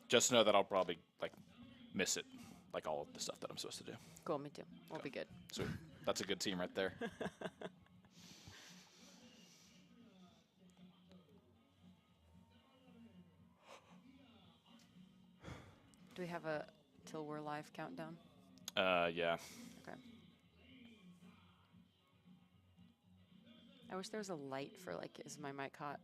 Just know that I'll probably like miss it, like all of the stuff that I'm supposed to do. Cool, me too. We'll be good. Sweet. That's a good team right there. Do we have a till we're live countdown? Yeah. Okay. I wish there was a light for like, is my mic hot?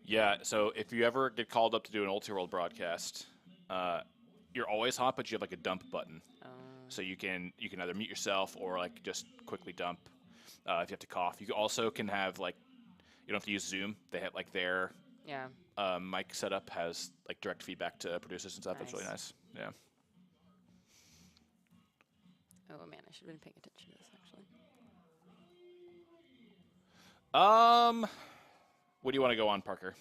Yeah. So if you ever get called up to do an Ulti World broadcast, you're always hot, but you have like a dump button, so you can either mute yourself or like just quickly dump if you have to cough. You also can have like you don't have to use Zoom. They have like their Yeah. mic setup has like direct feedback to producers and stuff. That's really nice. Yeah. Oh man, I should have been paying attention to this actually. What do you want to go on, Parker?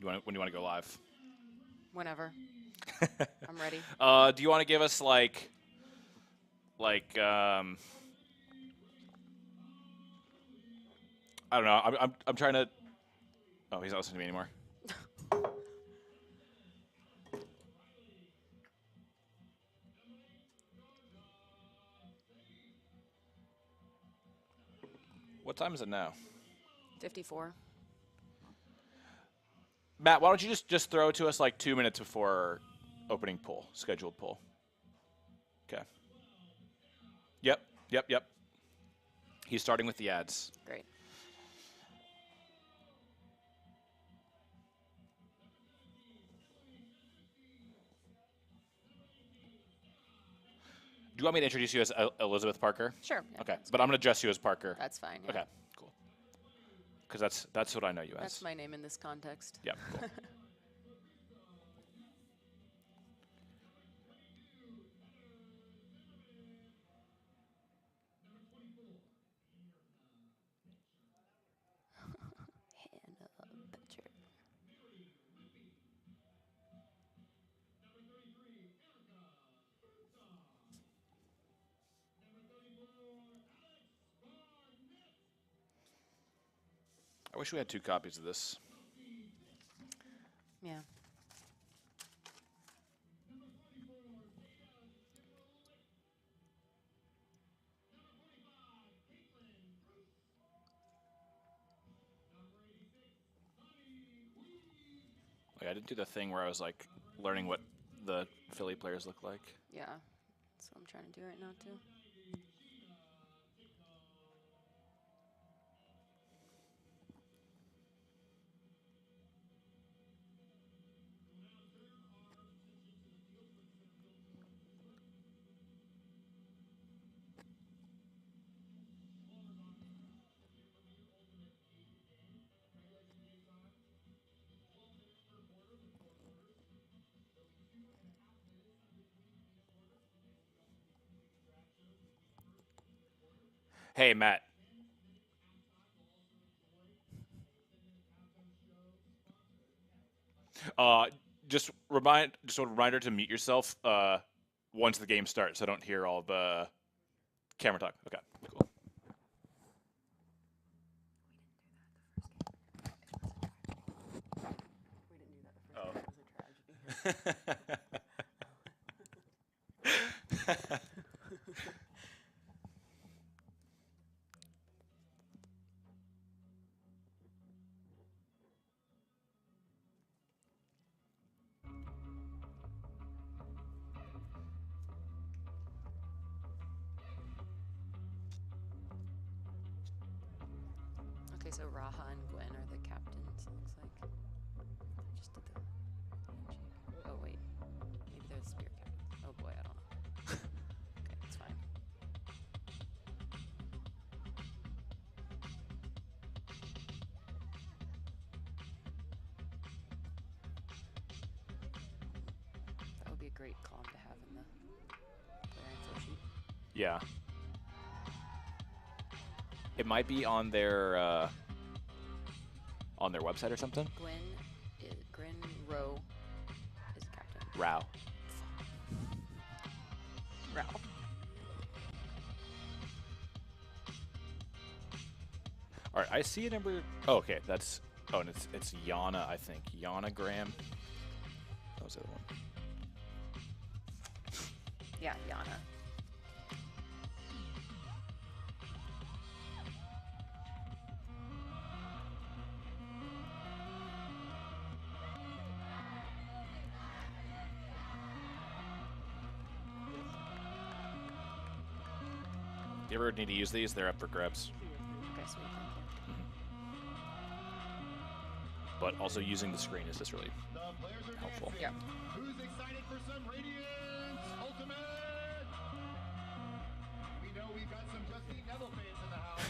When do you want to go live? Whenever. I'm ready. Do you want to give us like I don't know. I'm trying to. Oh, he's not listening to me anymore. What time is it now? 54. Matt, why don't you just throw it to us like 2 minutes before opening poll, scheduled poll. Okay. Yep. He's starting with the ads. Great. Do you want me to introduce you as Elizabeth Parker? Sure. Yeah, okay, but I'm going to address you as Parker. That's fine. Yeah. Okay, cool. Because that's what I know you as. That's my name in this context. Yeah, cool. I wish we had 2 copies of this. Yeah. Like I didn't do the thing where I was like learning what the Philly players look like. Yeah. That's what I'm trying to do right now too. Hey, Matt. Just a reminder to mute yourself once the game starts, so I don't hear all the camera talk. Okay, cool. We didn't do that the first game. It was a tragedy. Okay, so Raha and Gwen are the captains, it looks like. I just did the handshake. Oh, wait. Maybe they're the spear captains. Oh, boy, I don't know. Okay, it's fine. That would be a great column to have in the player info sheet. Yeah. It might be on their website or something. Gwen Rowe is captain. Rao. Rao. All right, I see a number. Oh, okay, that's. Oh, and it's Yana, I think. Yana Graham. was the other one? Yeah, Yana. If you ever need to use these, they're up for grabs. Okay, sweet, thank you. But also using the screen is just really helpful. Yeah. Who's excited for some Radiance Ultimate? We know we've got some Justine Neville fans in the house.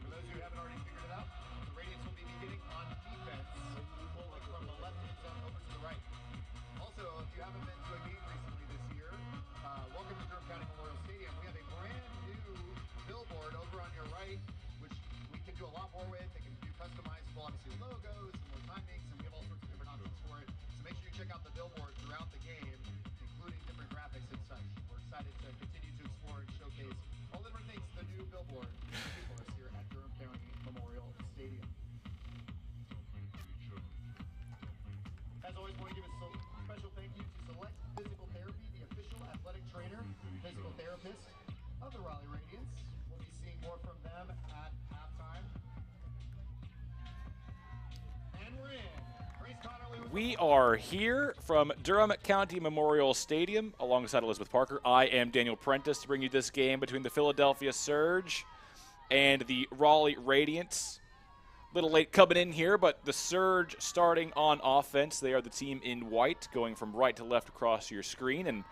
For those who haven't already figured it out, the Radiance will be beginning on defense, pulling from the left-hand zone over to the right. Also, if you haven't been to a game recently this year, welcome to Durham County Memorial Stadium. We have a brand new billboard over on your right, which we can do a lot more with. They can do customizable, obviously, logos and more timings, and we have all sorts of different options for it. So make sure you check out the billboard throughout the game, including different graphics and such. We're excited to continue to explore and showcase all the different things the new billboard can do for us here at Durham County Memorial Stadium. As always, want to give a special thank you to Select Physical Therapy, the official athletic trainer, physical therapist of the Raleigh Radiance. We'll be seeing more from them at halftime. And we're in. Grace Connerly with We are here from Durham County Memorial Stadium alongside Elizabeth Parker. I am Daniel Prentice to bring you this game between the Philadelphia Surge and the Raleigh Radiance. Little late coming in here, but the Surge starting on offense. They are the team in white, going from right to left across your screen and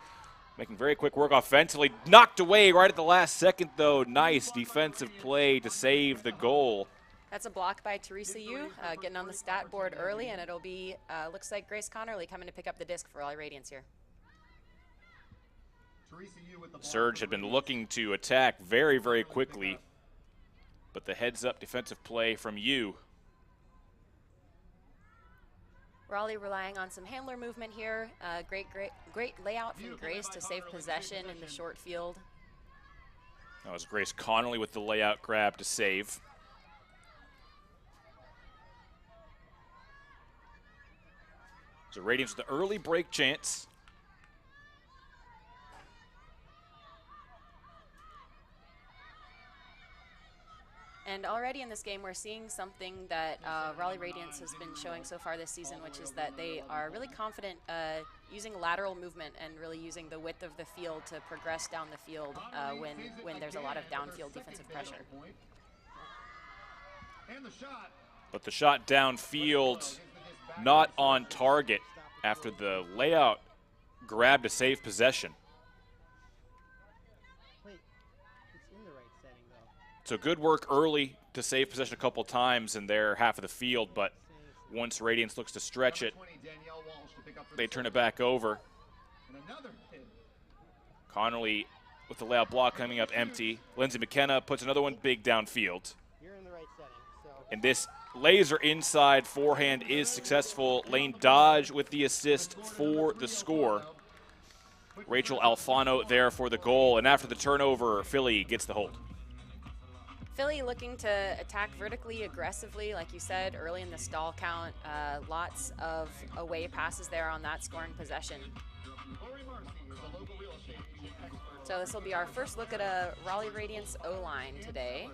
making very quick work offensively. Knocked away right at the last second, though. Nice defensive play to save the goal. That's a block by Teresa Yu, getting on the stat board early, and it'll be, looks like Grace Connerly coming to pick up the disc for Raleigh Radiance here. Surge had been looking to attack very, very quickly, but the heads-up defensive play from Yu. Raleigh relying on some handler movement here. Great layout from Grace to save possession in the short field. That was Grace Connerly with the layout grab to save. So Radiance with the early break chance. And already in this game, we're seeing something that Raleigh Radiance has been showing so far this season, which is that they are really confident using lateral movement and really using the width of the field to progress down the field when there's a lot of downfield defensive pressure. But the shot downfield, not on target after the layout grab to save possession. So good work early to save possession a couple times in their half of the field, but once Radiance looks to stretch it, they turn it back over. Connerly with the layout block coming up empty. Lindsay McKenna puts another one big downfield. And this laser inside forehand is successful. Lane Dodge with the assist for the score. Rachel Alfano there for the goal, and after the turnover, Philly gets the hold. Philly looking to attack vertically, aggressively, like you said, early in the stall count. Lots of away passes there on that scoring possession. So this will be our first look at a Raleigh Radiance O-line today.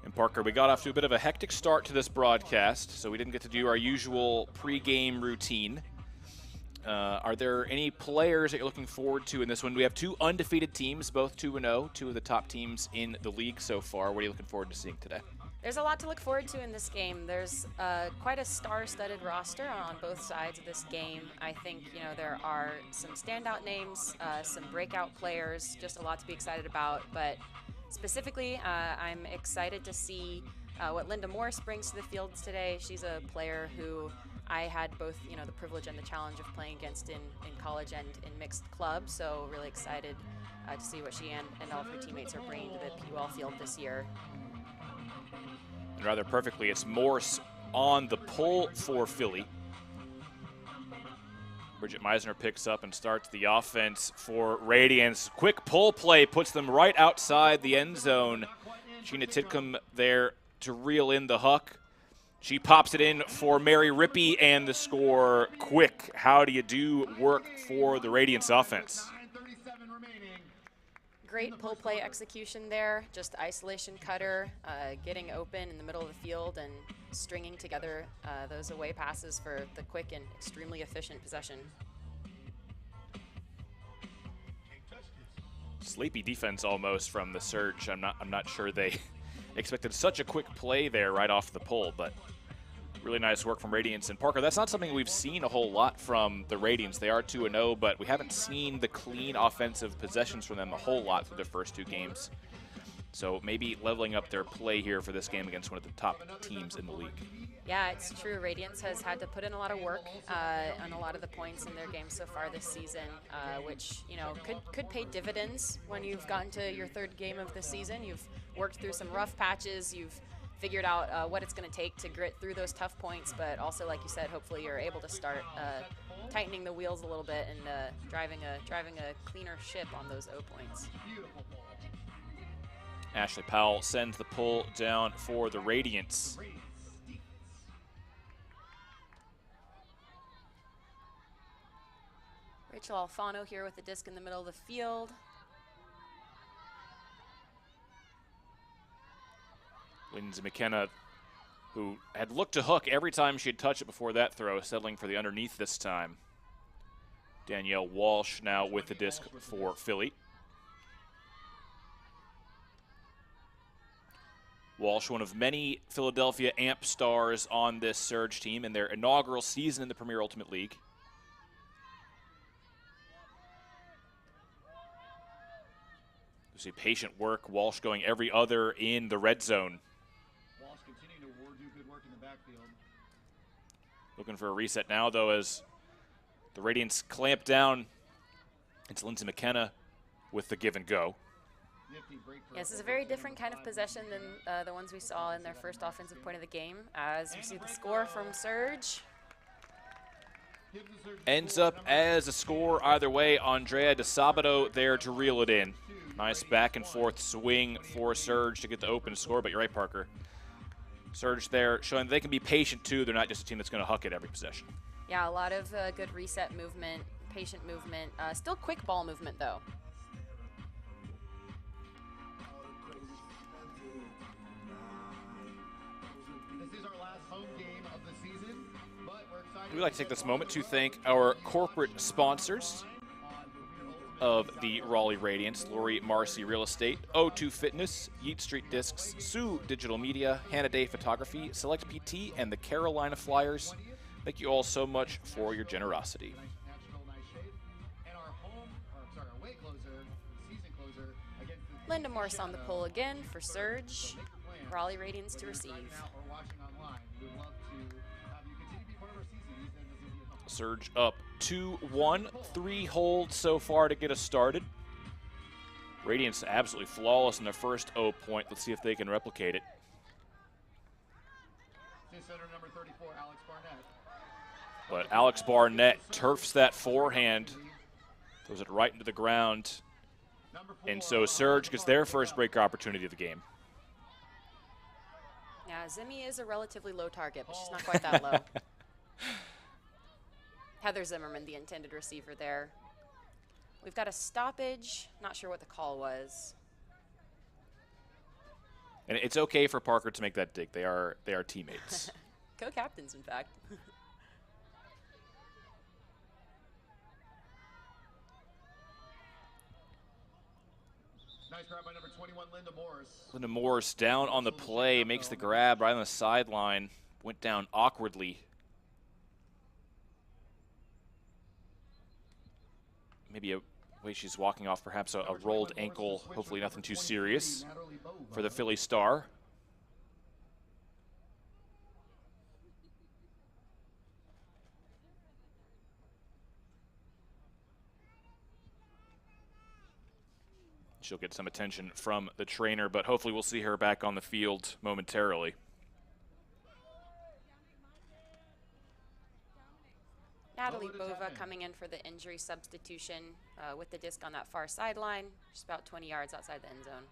And Parker, we got off to a bit of a hectic start to this broadcast, so we didn't get to do our usual pregame routine. Are there any players that you're looking forward to in this one? We have two undefeated teams, both 2-0, two of the top teams in the league so far. What are you looking forward to seeing today? There's a lot to look forward to in this game. There's quite a star-studded roster on both sides of this game. I think, you know, there are some standout names, some breakout players, just a lot to be excited about. But specifically, I'm excited to see what Linda Morris brings to the field today. She's a player who I had both, you know, the privilege and the challenge of playing against in college and in mixed club. So really excited to see what she and all of her teammates are bringing to the PUL field this year. And rather perfectly, it's Morse on the pull for Philly. Bridget Meisner picks up and starts the offense for Radiance. Quick pull play puts them right outside the end zone. Gina Titcomb there to reel in the huck. She pops it in for Mary Rippey, and the score quick. How do you do work for the Radiance offense? Great pull play execution there, just isolation cutter, getting open in the middle of the field and stringing together those away passes for the quick and extremely efficient possession. Sleepy defense almost from the Surge. I'm not sure they expected such a quick play there right off the pull, but really nice work from Radiance. And Parker, that's not something we've seen a whole lot from the Radiance. They are 2-0, but we haven't seen the clean offensive possessions from them a whole lot through their first 2 games. So maybe leveling up their play here for this game against one of the top teams in the league. Yeah, it's true. Radiance has had to put in a lot of work on a lot of the points in their games so far this season, which, you know, could pay dividends when you've gotten to your 3rd game of the season. You've worked through some rough patches. You've figured out what it's going to take to grit through those tough points, but also, like you said, hopefully you're able to start tightening the wheels a little bit and driving a cleaner ship on those O points. Ashley Powell sends the pull down for the Radiance. Rachel Alfano here with the disc in the middle of the field. Lindsay McKenna, who had looked to hook every time she'd touch it before that throw, settling for the underneath this time. Danielle Walsh now with the disc for Philly. Walsh, one of many Philadelphia AMP stars on this Surge team in their inaugural season in the Premier Ultimate League. You see patient work, Walsh going every other in the red zone. Walsh continuing to do good work in the backfield. Looking for a reset now, though, as the Radiance clamp down. It's Lindsay McKenna with the give and go. Yes, this is a very different kind of possession than the ones we saw in their first offensive point of the game. As you see the score from Surge. Ends up as a score either way. Andrea DeSabato there to reel it in. Nice back and forth swing for Surge to get the open score, but you're right, Parker. Surge there showing they can be patient too. They're not just a team that's going to huck it every possession. Yeah, a lot of good reset movement, patient movement. Still quick ball movement though. This is our last home game of the season, but we're excited. We'd like to take this moment to thank our corporate sponsors of the Raleigh Radiance: Lori Marcy Real Estate, O2 Fitness, Yeat Street Discs, Sue Digital Media, Hannah Day Photography, Select PT, and the Carolina Flyers. Thank you all so much for your generosity. Linda Morse on the pull again for Surge. Raleigh Radiance to receive. Surge up 2-1, 3 holds so far to get us started. Radiance absolutely flawless in their first O point. Let's see if they can replicate it. But Alex Barnett turfs that forehand, throws it right into the ground. And so Surge gets their first break opportunity of the game. Yeah, Zimmy is a relatively low target, but she's not quite that low. Heather Zimmerman, the intended receiver there. We've got a stoppage. Not sure what the call was. And it's okay for Parker to make that dig. They are teammates. Co-captains, in fact. Nice grab by number 21, Linda Morris. Linda Morris down on the play, makes the grab right on the sideline. Went down awkwardly. Maybe a way she's walking off, perhaps a rolled ankle. Hopefully nothing too serious for the Philly star. She'll get some attention from the trainer, but hopefully we'll see her back on the field momentarily. Natalie Bova coming in for the injury substitution with the disc on that far sideline, just about 20 yards outside the end zone.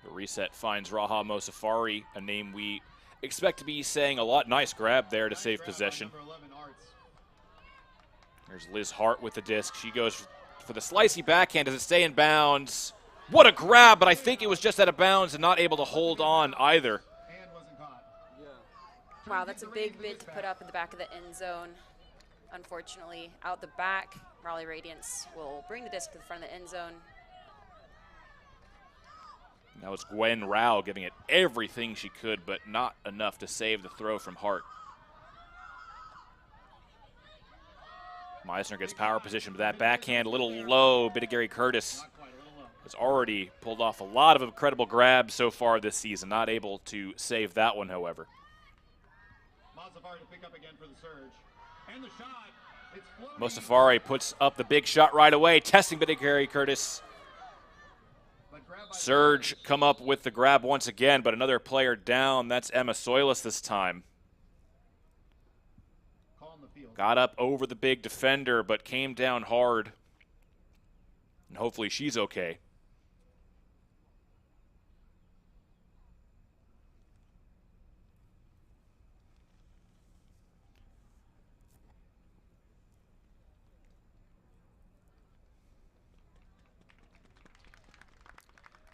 The reset finds Raha Mosafari, a name we expect to be saying a lot. Nice grab there to save possession. There's Liz Hart with the disc. She goes for the slicey backhand. Does it stay in bounds? What a grab, but I think it was just out of bounds and not able to hold on either. Wow, that's a big bid to put up in the back of the end zone. Unfortunately, out the back, Raleigh Radiance will bring the disc to the front of the end zone. Now it's Gwen Rao giving it everything she could, but not enough to save the throw from Hart. Meisner gets power position, but that backhand a little low. Gary Curtis has already pulled off a lot of incredible grabs so far this season. Not able to save that one, however. Mosafari puts up the big shot right away, testing Gary Curtis. Surge come up with the grab once again, but another player down. That's Emma Soilis this time. Got up over the big defender, but came down hard. And hopefully she's okay.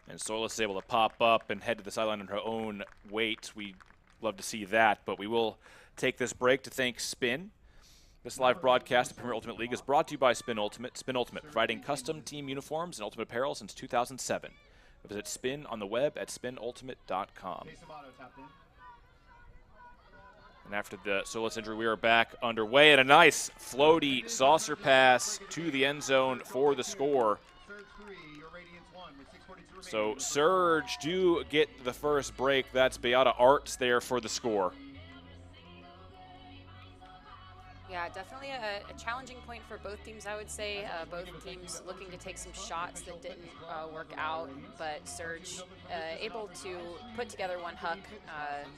And Soilis is able to pop up and head to the sideline on her own weight. We love to see that, but we will take this break to thank Spin. This live broadcast of Premier Ultimate League is brought to you by Spin Ultimate. Spin Ultimate, providing custom team uniforms and ultimate apparel since 2007. Visit Spin on the web at spinultimate.com. And after the Soilis injury, we are back underway, and a nice floaty saucer pass to the end zone for the score. So Surge do get the first break. That's Beata Arts there for the score. Yeah, definitely a challenging point for both teams, I would say. Both teams looking to take some shots that didn't work out, but Surge able to put together one huck,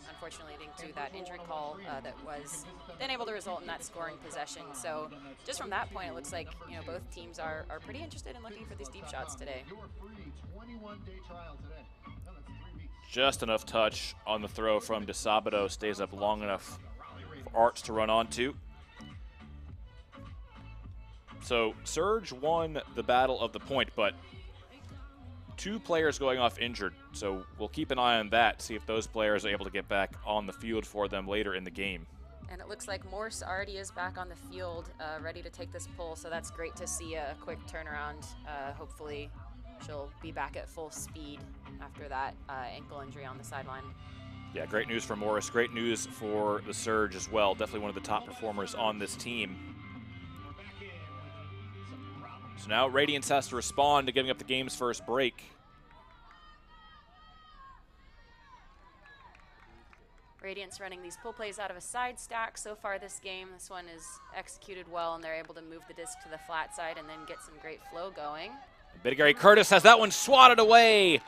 unfortunately leading to that injury call that was then able to result in that scoring possession. So just from that point, it looks like both teams are pretty interested in looking for these deep shots today. Just enough touch on the throw from DeSabato, stays up long enough for Arts to run onto. So Surge won the battle of the point, but 2 players going off injured. So we'll keep an eye on that, see if those players are able to get back on the field for them later in the game. And it looks like Morse already is back on the field, ready to take this pull. So that's great to see a quick turnaround. Hopefully she'll be back at full speed after that ankle injury on the sideline. Yeah, great news for Morris. Great news for the Surge as well. Definitely one of the top performers on this team. So now Radiance has to respond to giving up the game's first break. Radiance running these pull plays out of a side stack so far this game. This one is executed well, and they're able to move the disc to the flat side and then get some great flow going. Gary Curtis has that one swatted away.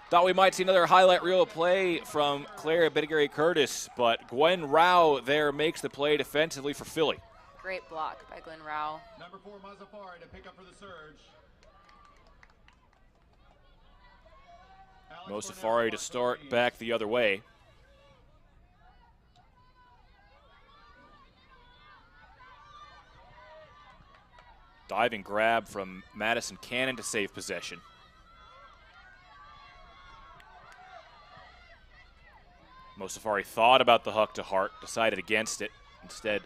Thought we might see another highlight reel play from Claire Gary Curtis, but Gwen Rao there makes the play defensively for Philly. Great block by Glenn Rao. Number 4, Mosafari to pick up for the Surge. Mosafari to start back the other way. Diving grab from Madison Cannon to save possession. Mosafari thought about the huck to Hart, decided against it. Instead,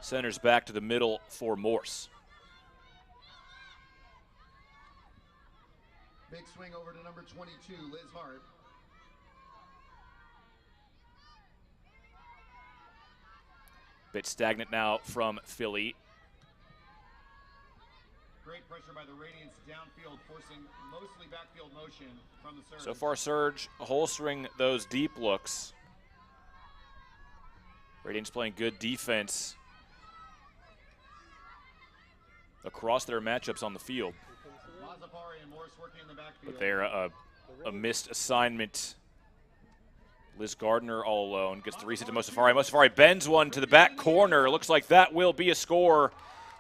centers back to the middle for Morse. Big swing over to number 22, Liz Hart. Bit stagnant now from Philly. Great pressure by the Radiance downfield, forcing mostly backfield motion from the Surge. So far, Surge holstering those deep looks. Radiance playing good defense across their matchups on the field. Mosafari and Morse working in the backfield. But they're a missed assignment Liz Gardner all alone gets the reset to Mosafari. Mosafari bends one to the back corner. Looks like that will be a score.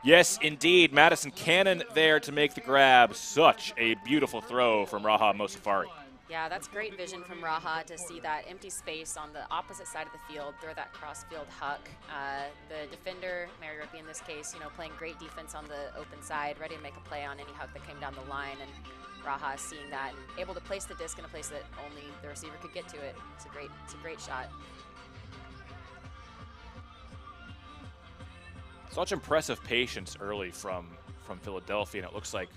Yes, indeed. Madison Cannon there to make the grab. Such a beautiful throw from Raha Mosafari. Yeah, that's great vision from Raha to see that empty space on the opposite side of the field, throw that cross-field huck. The defender, Mary Rippey in this case, playing great defense on the open side, ready to make a play on any huck that came down the line, and Raha seeing that and able to place the disc in a place that only the receiver could get to it. It's a great shot. Such impressive patience early from Philadelphia, and it looks like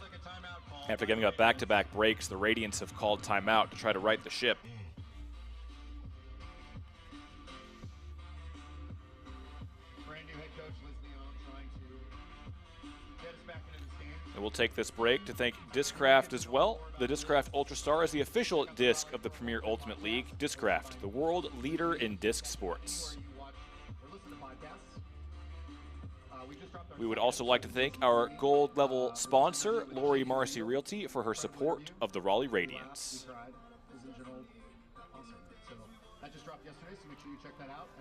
after giving up back-to-back breaks, the Radiants have called timeout to try to right the ship. And we'll take this break to thank Discraft as well. The Discraft Ultrastar is the official disc of the Premier Ultimate League. Discraft, the world leader in disc sports. We would also like to thank our gold level sponsor, Lori Marcy Realty, for her support of the Raleigh Radiance.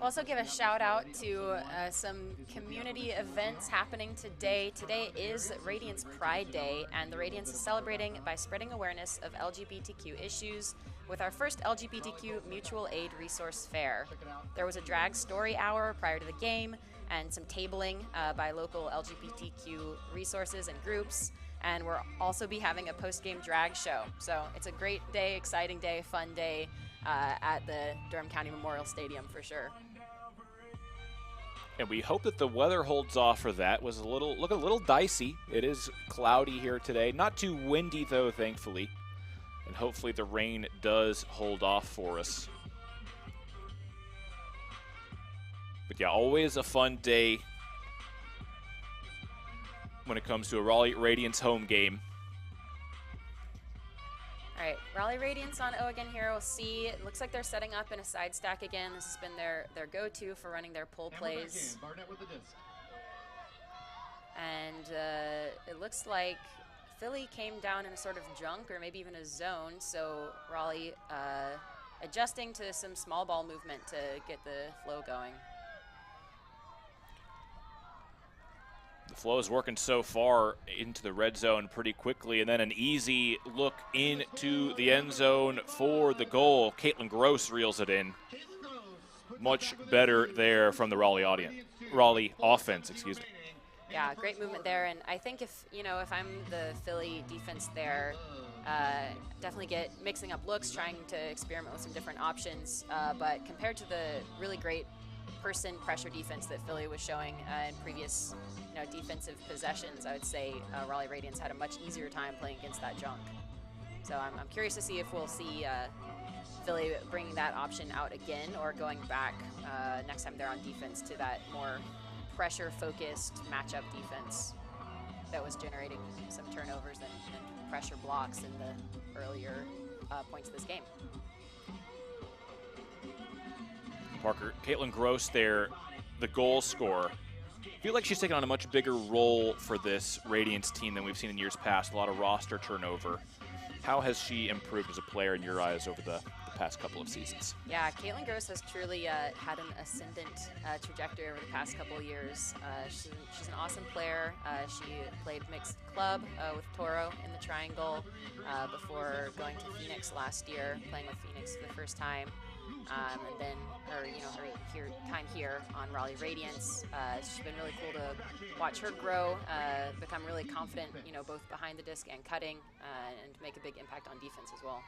Also give a shout out to some community events happening today. Today is Radiance Pride Day, and the Radiance is celebrating by spreading awareness of LGBTQ issues with our first LGBTQ mutual aid resource fair. There was a drag story hour prior to the game, and some tabling by local LGBTQ resources and groups. And we'll also be having a post-game drag show. So it's a great day, exciting day, fun day at the Durham County Memorial Stadium for sure. And we hope that the weather holds off for that. Was looking a little dicey. It is cloudy here today. Not too windy though, thankfully. And hopefully the rain does hold off for us. But yeah, always a fun day when it comes to a Raleigh Radiance home game. All right, Raleigh Radiance on O again here. We'll see. It looks like they're setting up in a side stack again. This has been their go-to for running their pull plays. And it looks like Philly came down in a sort of junk or maybe even a zone. So Raleigh adjusting to some small ball movement to get the flow going. The flow is working so far into the red zone pretty quickly, and then an easy look into the end zone for the goal. Caitlin Gross reels it in. Much better there from the Raleigh offense, excuse me. Yeah, great movement there, and I think if I'm the Philly defense there, definitely get mixing up looks, trying to experiment with some different options, but compared to the really great person pressure defense that Philly was showing in previous defensive possessions, I would say Raleigh Radiance had a much easier time playing against that junk. So I'm curious to see if we'll see Philly bringing that option out again or going back next time they're on defense to that more pressure-focused matchup defense that was generating some turnovers and pressure blocks in the earlier points of this game. Parker, Caitlin Gross there, the goal scorer. I feel like she's taken on a much bigger role for this Radiance team than we've seen in years past. A lot of roster turnover. How has she improved as a player in your eyes over the past couple of seasons? Yeah, Caitlin Gross has truly had an ascendant trajectory over the past couple of years. She's an awesome player. She played mixed club with Toro in the Triangle before going to Phoenix last year, playing with Phoenix for the first time. And then her time here on Raleigh Radiance. It's been really cool to watch her grow, become really confident, both behind the disc and cutting, and make a big impact on defense as well.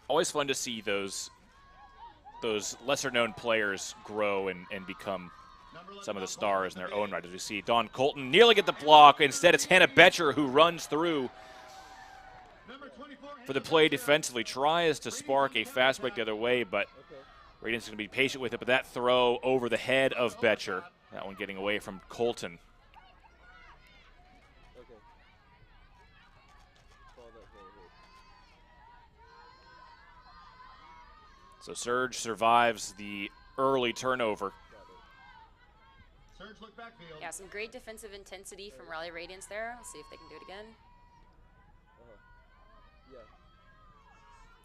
Always fun to see those lesser-known players grow and become some of the stars in their own right. As we see Dawn Colton nearly get the block. Instead, it's Hannah Betcher who runs through for the play defensively, tries to spark a fast break the other way, but Radiance is going to be patient with it. But that throw over the head of Betcher, that one getting away from Colton. So Surge survives the early turnover. Yeah, some great defensive intensity from Raleigh Radiance there. Let's see if they can do it again.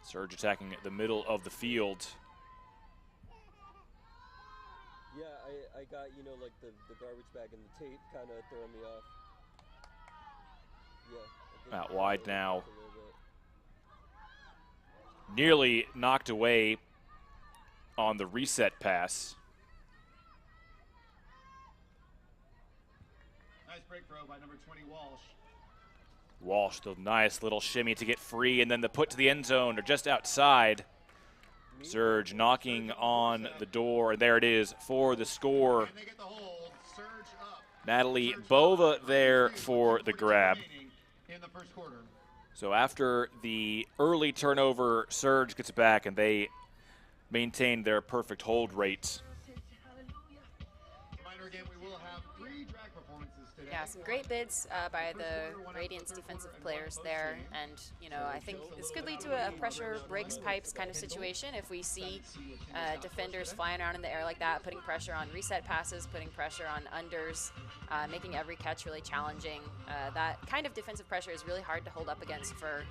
Surge attacking the middle of the field. Yeah, I got, you know, like the garbage bag and the tape kind of throwing me off. Yeah. Out wide now. Nearly knocked away on the reset pass. Nice break throw by number 20, Walsh. Walsh, the nice little shimmy to get free, and then the put to the end zone or just outside. Surge knocking on the door. There it is for the score. And they get the hold. Surge up. Natalie Bova there for the grab. In the first quarter. So after the early turnover, Surge gets it back, and they maintain their perfect hold rates. Reminder again, we will have 3 drag performances today. Yeah, some great bids by the Radiance defensive players there, and you know, I think this could lead to a pressure breaks pipes kind of situation if we see defenders flying around in the air like that, putting pressure on reset passes, putting pressure on unders, making every catch really challenging. That kind of defensive pressure is really hard to hold up against for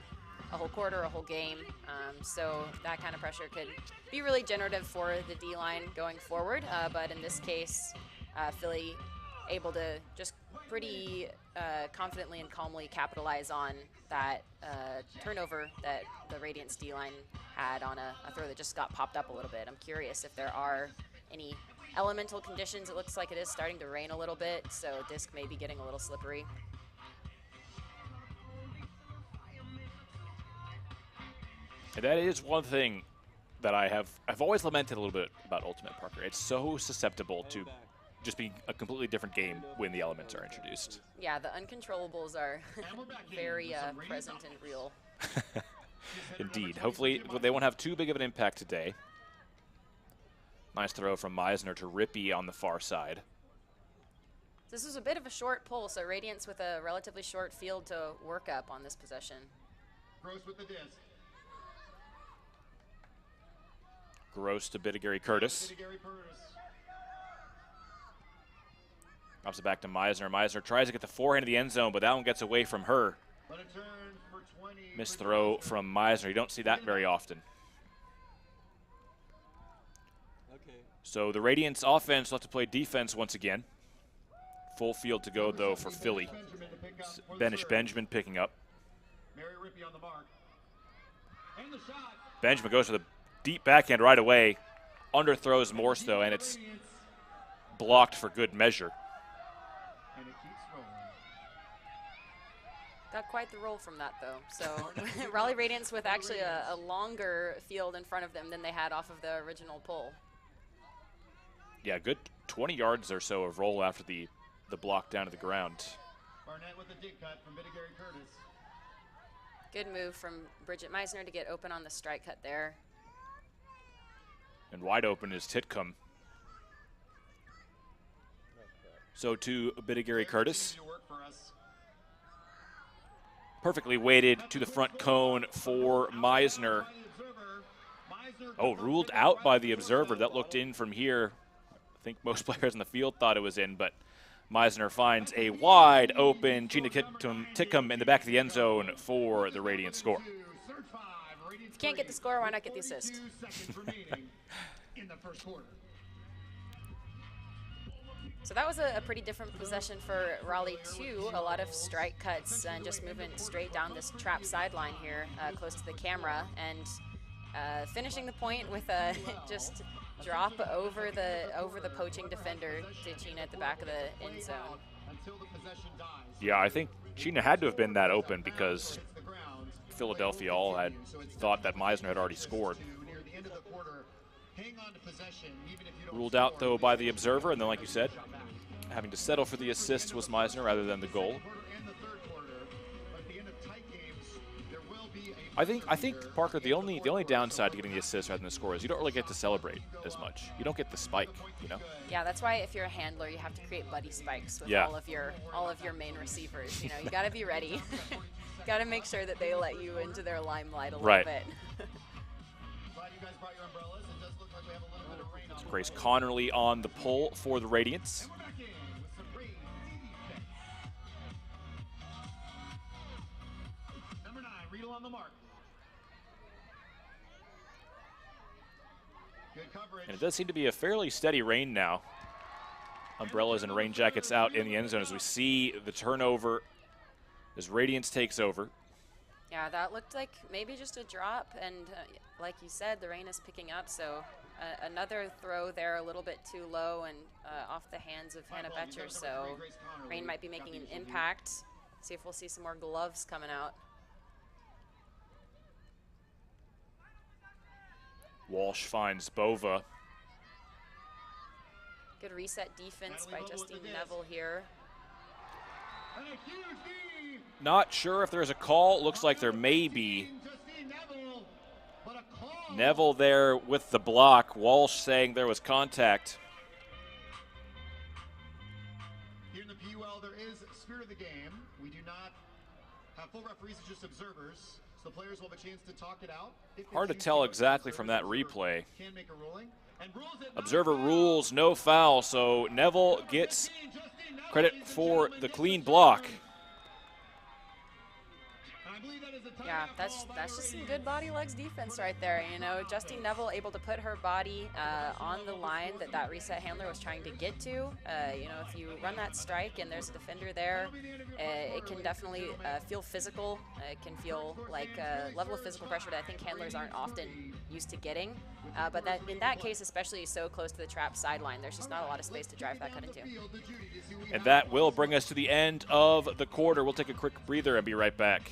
a whole quarter, a whole game. So that kind of pressure could be really generative for the D-line going forward. But in this case, Philly able to just pretty confidently and calmly capitalize on that turnover that the Radiance D-line had on a throw that just got popped up a little bit. I'm curious if there are any elemental conditions. It looks like it is starting to rain a little bit, so disc may be getting a little slippery. And that is one thing that I've always lamented a little bit about Ultimate, Parker. It's so susceptible to just being a completely different game when the elements are introduced. Yeah, the uncontrollables are very present and real. Indeed. Hopefully they won't have too big of an impact today. Nice throw from Meisner to Rippey on the far side. This was a bit of a short pull, so Radiance with a relatively short field to work up on this possession. Gross with the disc. Gross to Bidigary Curtis. Drops it back to Meisner. Meisner tries to get the forehand of the end zone, but that one gets away from her. Missed throw from Meisner. You don't see that very often. So the Radiance offense will have to play defense once again. Full field to go, though, for Philly. Benish Benjamin picking up. Benjamin goes for the deep backhand right away. Underthrows Morse, though, and it's blocked for good measure. Got quite the roll from that, though. So Raleigh Radiance with actually a longer field in front of them than they had off of the original pull. Yeah, good 20 yards or so of roll after the block down to the ground. Barnett with the dig cut from Bidigary Curtis. Good move from Bridget Meisner to get open on the strike cut there. And wide open is Titcomb. So to Bidigary Curtis. Perfectly weighted to the front cone for Meisner. Oh, ruled out by the observer. That looked in from here. I think most players in the field thought it was in, but Meisner finds a wide open Gina Titcomb in the back of the end zone for the Radiant score. If you can't get the score, why not get the assist? So that was a pretty different possession for Raleigh too. A lot of strike cuts and just moving straight down this trap sideline here, close to the camera, and finishing the point with a just drop over the poaching defender to Gina at the back of the end zone. Yeah, I think Gina had to have been that open because Philadelphia all had thought that Meisner had already scored. Ruled out, though, by the observer, and then, like you said, having to settle for the assist was Meisner rather than the goal. I think Parker, the only downside to getting the assist rather than the score is you don't really get to celebrate as much. You don't get the spike, you know. Yeah, that's why if you're a handler, you have to create buddy spikes with all of your main receivers. You know, you got to be ready. Got to make sure that they let you into their limelight a little bit. Grace Connerly on the pull for the Radiance. Number 9, Riedel on the mark. Good coverage. And it does seem to be a fairly steady rain now. Umbrellas and rain jackets out in the end zone as we see the turnover as Radiance takes over. Yeah, that looked like maybe just a drop, and like you said, the rain is picking up, so another throw there a little bit too low and off the hands of Hannah Betcher, so rain might be making an impact. See if we'll see some more gloves coming out. Walsh finds Bova. Good reset defense by Justine Neville here. And a huge knee. Not sure if there's a call. Looks like there may be. Justine Neville, but a call. Neville there with the block. Walsh saying there was contact. Here in the PUL, there is spirit of the game. We do not have full referees, it's just observers. So the players will have a chance to talk it out. If they Hard to choose tell go exactly to from that observer replay. Can make a ruling. And rules it not Observer a foul. rules no foul, so Neville gets Justine Neville, credit ladies and for gentlemen, the gets clean the block. third. And I believe that is a Yeah, timeout that's call by that's the just some Radiance. good body legs defense right there. You know, Justine Neville able to put her body on the line that reset handler was trying to get to. You know, if you run that strike and there's a defender there, it can definitely feel physical. It can feel like a level of physical pressure that I think handlers aren't often used to getting. But that in that case, especially so close to the trap sideline, there's just not a lot of space to drive that cut into. And that will bring us to the end of the quarter. We'll take a quick breather and be right back.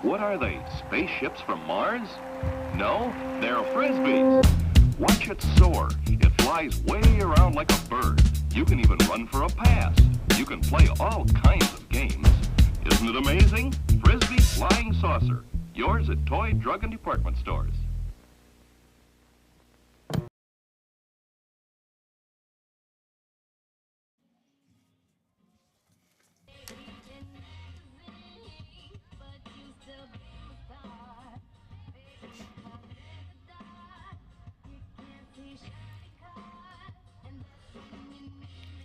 What are they, spaceships from Mars? No, they're frisbees. Watch it soar. It flies way around like a bird. You can even run for a pass. You can play all kinds of games. Isn't it amazing? Frisbee Flying Saucer. Yours at toy, drug, and department stores.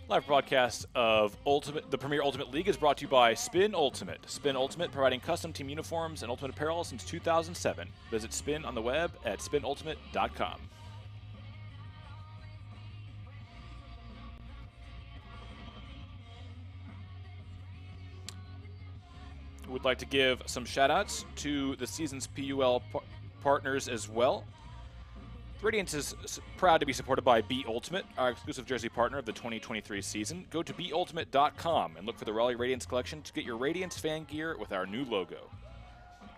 Live broadcast of the Premier Ultimate League is brought to you by Spin Ultimate. Spin Ultimate, providing custom team uniforms and ultimate apparel since 2007. Visit Spin on the web at spinultimate.com. Would like to give some shout-outs to the season's PUL partners as well. Radiance is proud to be supported by Be Ultimate, our exclusive jersey partner of the 2023 season. Go to beultimate.com and look for the Raleigh Radiance collection to get your Radiance fan gear with our new logo.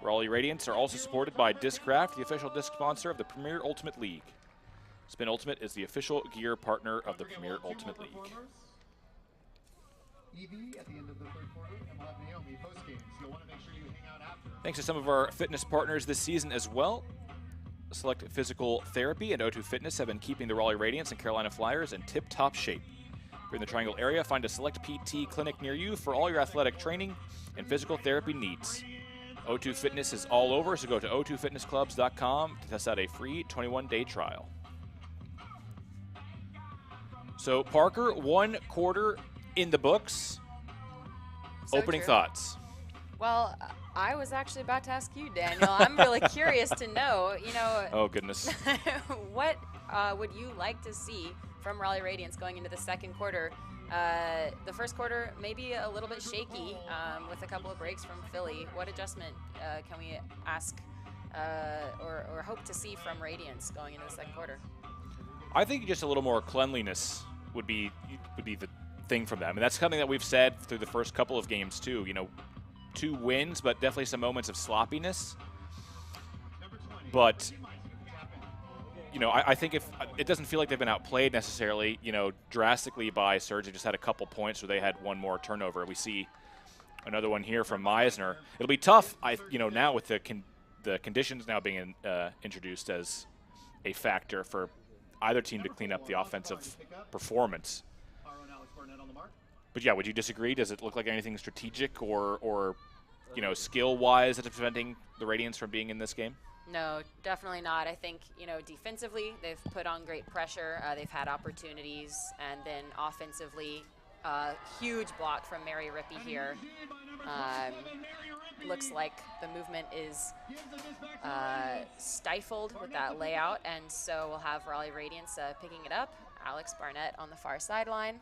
Raleigh Radiance are also supported by Discraft, the official disc sponsor of the Premier Ultimate League. Spin Ultimate is the official gear partner of the Premier Ultimate League. Evie at the end of the third quarter, and we'll have Naomi post-game, so you'll want to make sure you hang out after. Thanks to some of our fitness partners this season as well. Select Physical Therapy and O2 Fitness have been keeping the Raleigh Radiance and Carolina Flyers in tip-top shape. If you're in the Triangle area, find a Select PT clinic near you for all your athletic training and physical therapy needs. O2 Fitness is all over, so go to o2fitnessclubs.com to test out a free 21-day trial. So, Parker, one quarter in the books. So Opening true. thoughts. Well, I was actually about to ask you, Daniel. I'm really curious to know, you know, Oh, goodness. what would you like to see from Raleigh Radiance going into the second quarter? The first quarter maybe a little bit shaky with a couple of breaks from Philly. What adjustment can we ask or hope to see from Radiance going into the second quarter? I think just a little more cleanliness would be the thing from them. And that's something that we've said through the first couple of games, too. You know, 2 wins, but definitely some moments of sloppiness. But, you know, I think if it doesn't feel like they've been outplayed necessarily, you know, drastically by Surge. They just had a couple points where they had one more turnover. We see Another one here from Meisner. It'll be tough, now with the conditions now being introduced as a factor for either team to clean up the offensive performance. But yeah, would you disagree? Does it look like anything strategic or skill-wise that's preventing the Radiance from being in this game? No, definitely not. I think, defensively, they've put on great pressure. They've had opportunities. And then offensively, huge block from Mary Rippey here. Looks like the movement is stifled with that layout. And so we'll have Raleigh Radiance picking it up. Alex Barnett on the far sideline.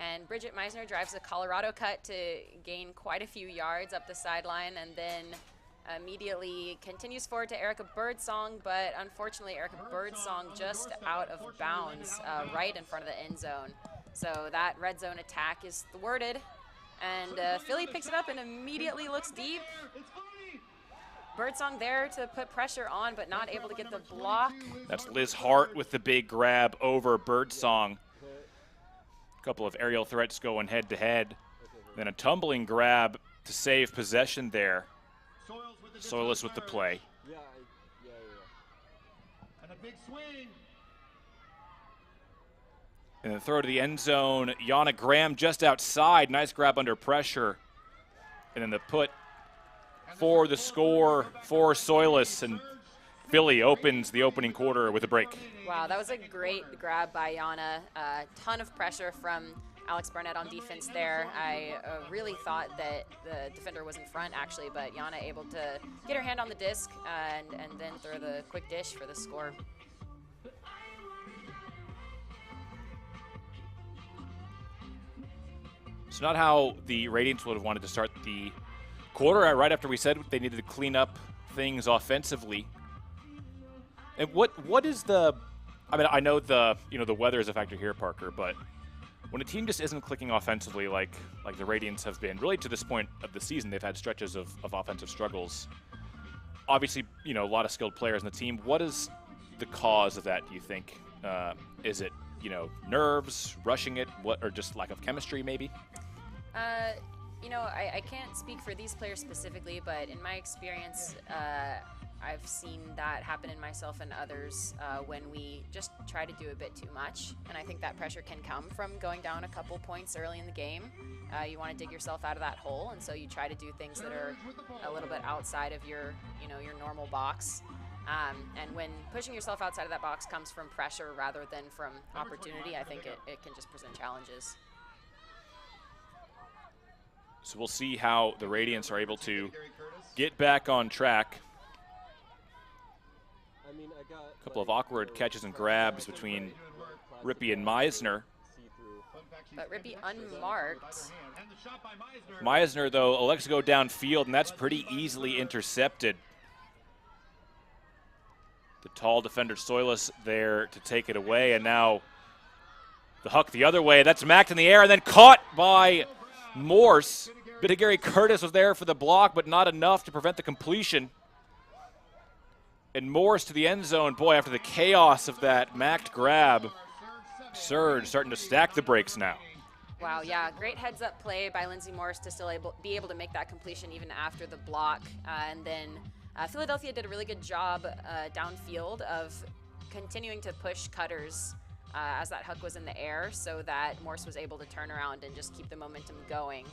And Bridget Meisner drives a Colorado cut to gain quite a few yards up the sideline, and then immediately continues forward to Erica Birdsong, but unfortunately Erica Birdsong just out of bounds right in front of the end zone. So that red zone attack is thwarted, and Philly picks it up and immediately looks deep. Birdsong there to put pressure on, but not able to get the block. That's Liz Hart with the big grab over Birdsong. Couple of aerial threats going head-to-head. Then a tumbling grab to save possession there. Soilus with the play. Yeah. And a big swing. And the throw to the end zone. Yana Graham just outside. Nice grab under pressure. And then the put for the score for Soilus. And Philly opens the opening quarter with a break. Wow, that was a great grab by Yana. A ton of pressure from Alex Barnett on defense there. I really thought that the defender was in front, actually, but Yana able to get her hand on the disc and then throw the quick dish for the score. It's not how the Radiance would have wanted to start the quarter. Right after we said they needed to clean up things offensively. And what is the? I mean, I know the weather is a factor here, Parker, but when a team just isn't clicking offensively like the Radiance have been, really to this point of the season, they've had stretches of offensive struggles. Obviously, a lot of skilled players in the team. What is the cause of that, do you think? Is it, nerves, rushing it, or just lack of chemistry, maybe? I can't speak for these players specifically, but in my experience, I've seen that happen in myself and others when we just try to do a bit too much. And I think that pressure can come from going down a couple points early in the game. You want to dig yourself out of that hole, and so you try to do things that are a little bit outside of your normal box. And when pushing yourself outside of that box comes from pressure rather than from opportunity, I think it can just present challenges. So we'll see how the Radiance are able to get back on track. A couple of awkward catches and grabs between Rippey and Meisner. But Rippey unmarked. Meisner, though, elects to go downfield, and that's pretty easily intercepted. The tall defender Soilus there to take it away, and now the huck the other way. That's macked in the air and then caught by Morse. Bit of Gary Curtis was there for the block, but not enough to prevent the completion. And Morse to the end zone. Boy, after the chaos of that macked grab, Surge starting to stack the brakes now. Wow, yeah, great heads-up play by Lindsay Morris to still be able to make that completion even after the block. And then Philadelphia did a really good job downfield of continuing to push cutters as that huck was in the air so that Morse was able to turn around and just keep the momentum going.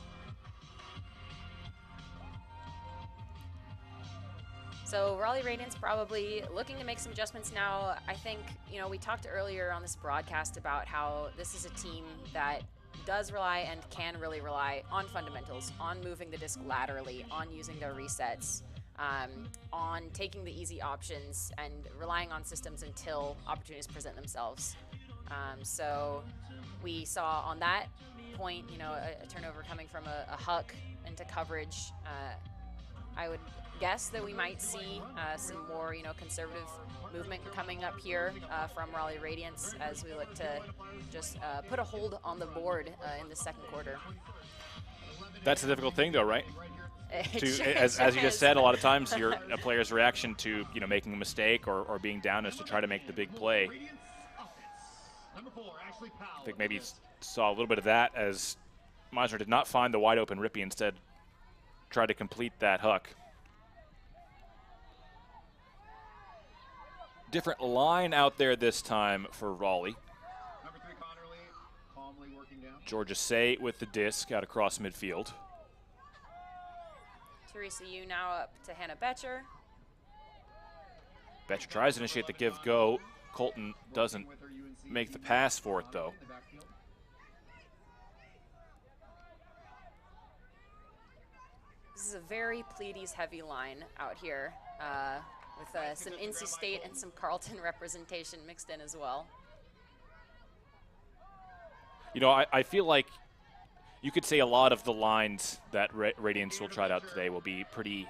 So Raleigh Radiance probably looking to make some adjustments now. I think, we talked earlier on this broadcast about how this is a team that does rely and can really rely on fundamentals, on moving the disc laterally, on using their resets, on taking the easy options and relying on systems until opportunities present themselves. So we saw on that point, a turnover coming from a huck into coverage. I would guess that we might see some more, conservative movement coming up here from Raleigh Radiance as we look to just put a hold on the board in the second quarter. That's a difficult thing, though, right? As you just said, a lot of times a player's reaction to making a mistake or being down is to try to make the big play. I think maybe saw a little bit of that as Meisner did not find the wide open Rippey, instead tried to complete that hook. Different line out there this time for Raleigh. Number 3, Connerly, calmly working down. Georgia Say with the disc out across midfield. Teresa Yu now up to Hannah Betcher. Betcher tries to initiate the give-go. Colton doesn't make the pass for it, though. This is a very Pleiades-heavy line out here, with some NC State and some Carleton representation mixed in as well. You know, I feel like you could say a lot of the lines that Radiance will try out today will be pretty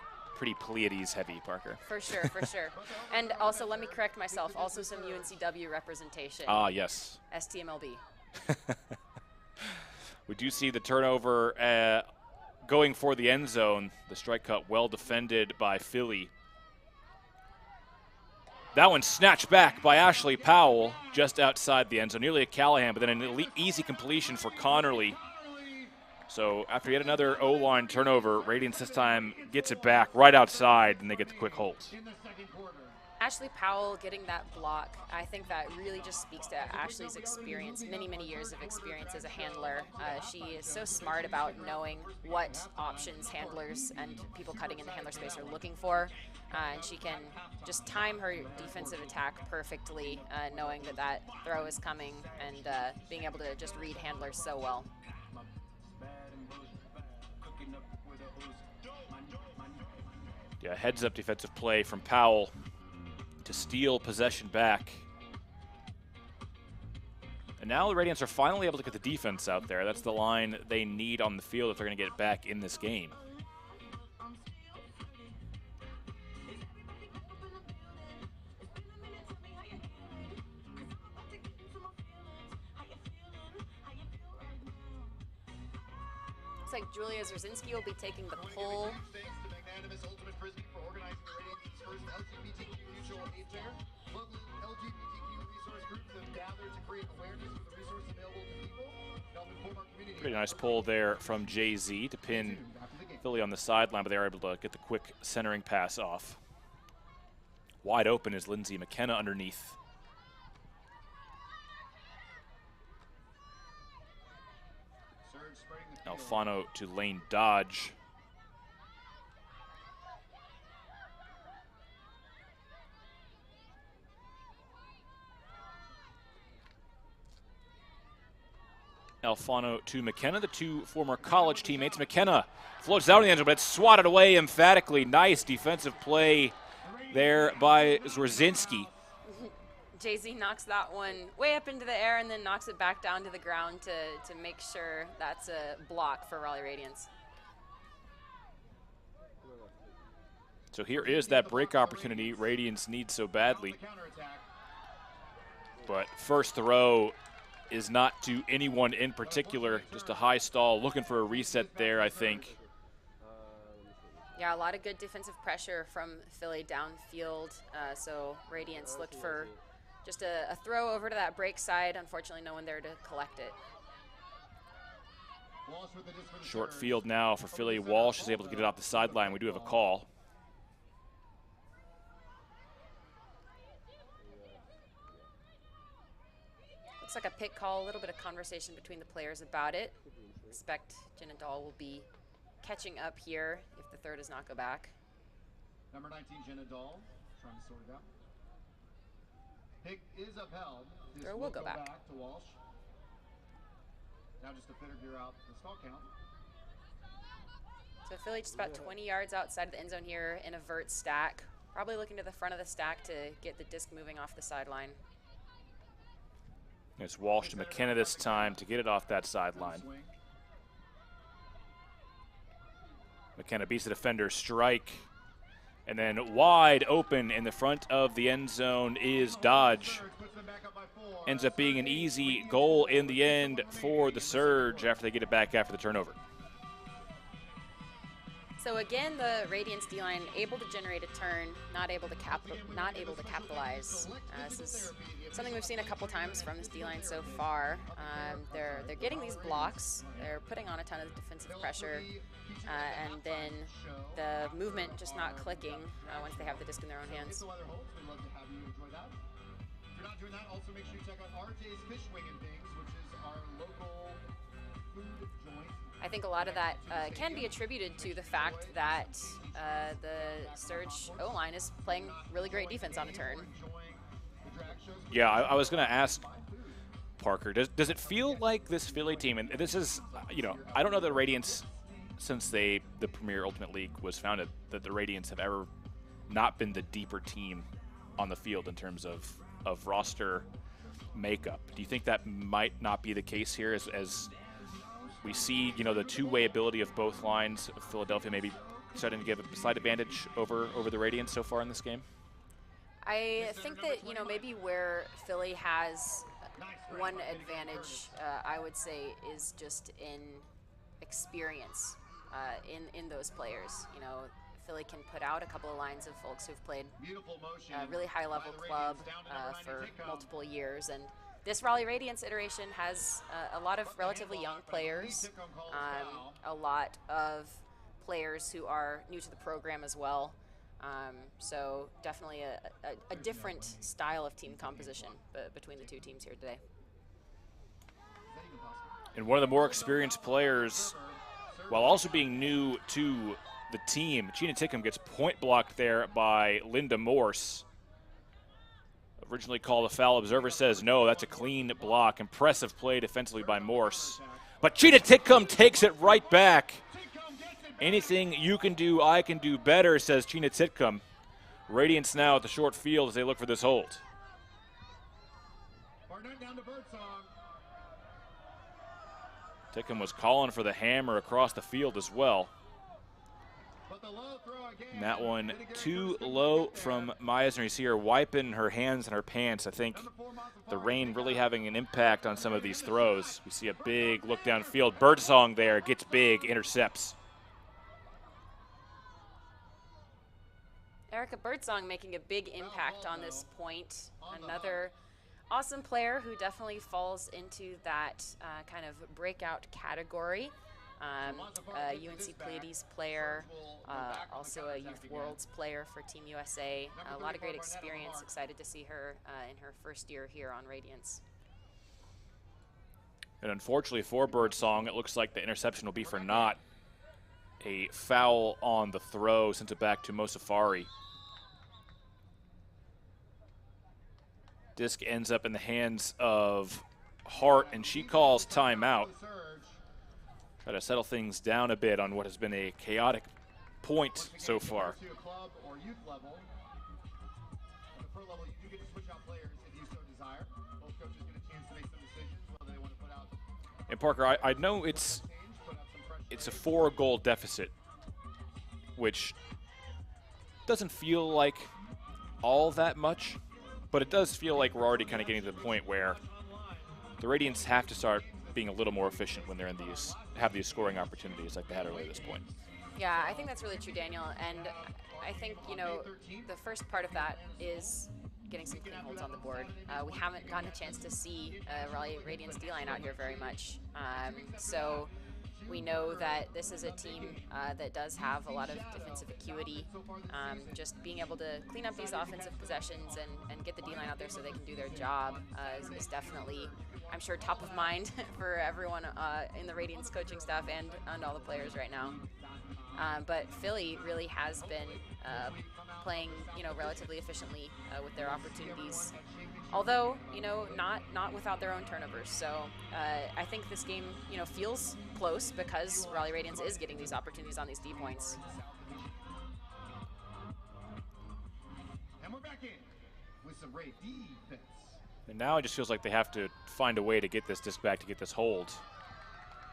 Pleiades heavy, Parker. For sure, for sure. And also, let me correct myself, also some UNCW representation. Ah, yes. STMLB. We do see the turnover going for the end zone. The strike cut well defended by Philly. That one snatched back by Ashley Powell just outside the end zone, nearly a Callahan, but then an easy completion for Connerly. So after yet another O-line turnover, Radiance this time gets it back right outside, and they get the quick hold. Ashley Powell getting that block, I think that really just speaks to Ashley's experience, many, many years of experience as a handler. She is so smart about knowing what options handlers and people cutting in the handler space are looking for. And she can just time her defensive attack perfectly, knowing that that throw is coming and being able to just read handlers so well. Yeah, heads-up defensive play from Powell to steal possession back. And now the Radiants are finally able to get the defense out there. That's the line they need on the field if they're going to get it back in this game. Looks like Julia Zerzinski will be taking the pull. Thanks to Magnanimous Ultimate Frisbee for organizing the Radiance's first LGBTQ mutual aid fair. Local LGBTQ resource groups have gathered to create awareness of the resources available to people and help inform our community. Pretty nice pull there from Jay-Z to pin Philly on the sideline, but they are able to get the quick centering pass off. Wide open is Lindsay McKenna underneath. Alfano to Lane Dodge. Alfano to McKenna, the two former college teammates. McKenna floats out in the end zone, but it's swatted away emphatically. Nice defensive play there by Zwerzinski. Jay-Z knocks that one way up into the air and then knocks it back down to the ground to make sure that's a block for Raleigh Radiance. So here is that break opportunity Radiance needs so badly. But first throw is not to anyone in particular, just a high stall, looking for a reset there, I think. Yeah, a lot of good defensive pressure from Philly downfield, so Radiance looked for just a throw over to that break side. Unfortunately, no one there to collect it. Short field now for Philly. Walsh is able to get it off the sideline. We do have a call. Looks like a pick call, a little bit of conversation between the players about it. Expect Jenna Dahl will be catching up here if the throw does not go back. Number 19, Jenna Dahl, trying to sort it out. Pick is upheld. This Throw will go back to Walsh. Now just to figure out the stall count. So Philly just about 20 yards outside of the end zone here in a vert stack. Probably looking to the front of the stack to get the disc moving off the sideline. It's Walsh to McKenna this time to get it off that sideline. McKenna beats the defender, strike. And then wide open in the front of the end zone is Dodge. Ends up being an easy goal in the end for the Surge after they get it back after the turnover. So again, the Radiance D-line able to generate a turn, not able to capitalize. This is something we've seen a couple times from this D-line so far. They're getting these blocks, they're putting on a ton of defensive pressure, and then the movement just not clicking once they have the disc in their own hands. If you're not doing that, also make sure you check out RJ's Fish Wing and Things, which is our local food joint. I think a lot of that can be attributed to the fact that the Surge O-line is playing really great defense on a turn. Yeah, I was going to ask Parker, does it feel like this Philly team, and this is, you know, I don't know that Radiance, since the Premier Ultimate League was founded, that the Radiance have ever not been the deeper team on the field in terms of roster makeup. Do you think that might not be the case here as we see, you know, the two-way ability of both lines of Philadelphia maybe starting to give a slight advantage over the Radiance so far in this game? I think that, you know, maybe where Philly has one advantage, I would say, is just in experience in those players. You know, Philly can put out a couple of lines of folks who've played a really high-level club for multiple years, and this Raleigh Radiance iteration has a lot of relatively young players, a lot of players who are new to the program as well. So definitely a different style of team composition between the two teams here today. And one of the more experienced players, while also being new to the team, Gina Tickham gets point blocked there by Linda Morse. Originally called a foul. Observer says no, that's a clean block. Impressive play defensively by Morse. But Gina Tickham takes it right back. Anything you can do, I can do better, says Gina Tickham. Radiance now at the short field as they look for this hold. Tickham was calling for the hammer across the field as well. And that one too low from Meisner. You see her wiping her hands and her pants. I think the rain really having an impact on some of these throws. We see a big look downfield. Birdsong there gets big, intercepts. Erica Birdsong making a big impact on this point. Another awesome player who definitely falls into that kind of breakout category. UNC Pleiades player, also a Youth Worlds player for Team USA. A lot of great experience. Excited to see her in her first year here on Radiance. And unfortunately for Birdsong, it looks like the interception will be for naught. A foul on the throw, sent it back to Mosafari. Disc ends up in the hands of Hart, and she calls timeout. Try to settle things down a bit on what has been a chaotic point so far. And Parker, I know it's a 4-goal deficit, which doesn't feel like all that much, but it does feel like we're already kind of getting to the point where the Radiants have to start being a little more efficient when they're in these, have these scoring opportunities like they had earlier this point. Yeah, I think that's really true, Daniel. And I think, you know, the first part of that is getting some clean holds on the board. We haven't gotten a chance to see Raleigh Radiance D-line out here very much. So we know that this is a team that does have a lot of defensive acuity. Just being able to clean up these offensive possessions and get the D-line out there so they can do their job is definitely, I'm sure, top of mind for everyone in the Radiance coaching staff and all the players right now. But Philly really has been playing, you know, relatively efficiently with their opportunities. Although, you know, not without their own turnovers. So I think this game, you know, feels close because Raleigh Radiance is getting these opportunities on these D points. And we're back in with some great defense. And now it just feels like they have to find a way to get this disc back to get this hold.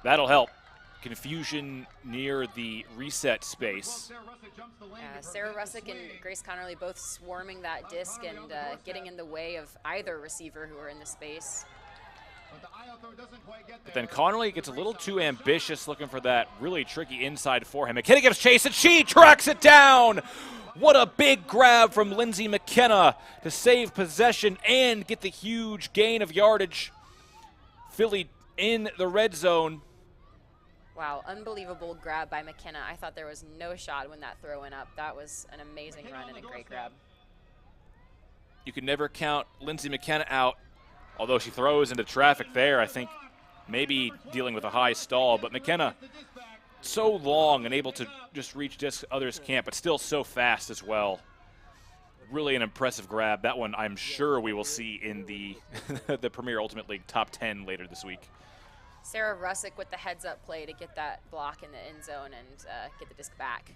That'll help. Confusion near the reset space. Sarah Russick and Grace Connerly both swarming that disc and getting in the way of either receiver who are in the space. But the IO throw doesn't quite get But there. then Connolly gets a little too ambitious looking for that really tricky inside for him. McKenna gives chase, and she tracks it down. What a big grab from Lindsay McKenna to save possession and get the huge gain of yardage. Philly in the red zone. Wow, unbelievable grab by McKenna. I thought there was no shot when that throw went up. That was an amazing run and a great grab. You can never count Lindsay McKenna out, although she throws into traffic there. I think maybe dealing with a high stall, but McKenna so long and able to just reach discs others can't, but still so fast as well. Really an impressive grab. That one I'm sure we will see in the the Premier Ultimate League top 10 later this week. Sarah Russick with the heads-up play to get that block in the end zone and get the disc back.